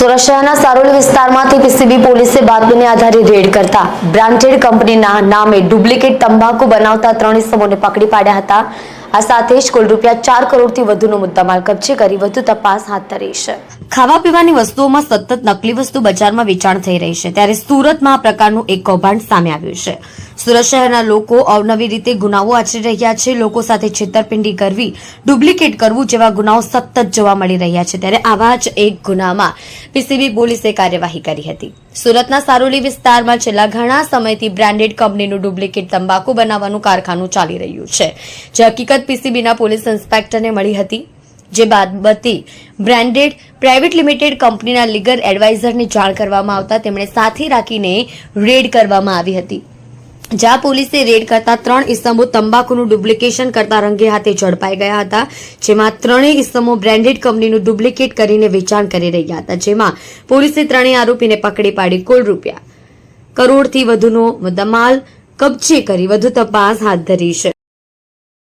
સુરત શહેરના સારોલી વિસ્તારમાંથી પીસીબી પોલીસે બાતમીને આધારે રેડ કરતા બ્રાન્ડેડ કંપનીના નામે ડુપ્લિકેટ તંબાકુ બનાવતા 3 ઇસમોને પકડી પાડ્યા હતા। આ સાથે જ કુલ ₹4 કરોડથી વધુનો મુદ્દામાલ કબજે કરી વધુ તપાસ હાથ ધરી છે। ખાવા પીવાની વસ્તુઓમાં સતત નકલી વસ્તુ બજારમાં વેચાણ થઈ રહી છે, ત્યારે સુરતમાં આ પ્રકારનું એક કૌભાંડ સામે આવ્યું છે। સુરત શહેરના લોકો અવનવી રીતે ગુનાઓ આચરી રહ્યા છે। લોકો સાથે છેતરપિંડી કરવી, ડુપ્લિકેટ કરવું જેવા ગુનાઓ સતત જોવા મળી રહ્યા છે, ત્યારે આવા જ એક ગુનામાં પીસીબી પોલીસે કાર્યવાહી કરી હતી। સુરતના સારોલી વિસ્તારમાં છેલ્લા ઘણા સમયથી બ્રાન્ડેડ કંપનીનું ડુપ્લિકેટ તંબાકુ બનાવવાનું કારખાનું ચાલી રહ્યું છે, જે હકીકત પીસીબીના પોલીસ ઇન્સ્પેક્ટરને મળી હતી। જે બાબતે બ્રાન્ડેડ પ્રાઇવેટ લિમિટેડ કંપનીના લીગલ એડવાઇઝરની જાણ કરવામાં આવતા તેમણે સાથે રાખીને રેડ કરવામાં આવી હતી, જ્યાં પોલીસે રેડ કરતા 3 ઇસમો તંબાકુનું ડુપ્લિકેશન કરતા રંગે હાથે ઝડપાઈ ગયા હતા, જેમાં 3 ઇસમો બ્રાન્ડેડ કંપનીનું ડુપ્લિકેટ કરીને વેચાણ કરી રહ્યા હતા, જેમાં પોલીસે 3 આરોપીને પકડી પાડી કુલ ₹1 કરોડથી વધુનો મુદ્દામાલ કબજે કરી વધુ તપાસ હાથ ધરી છે।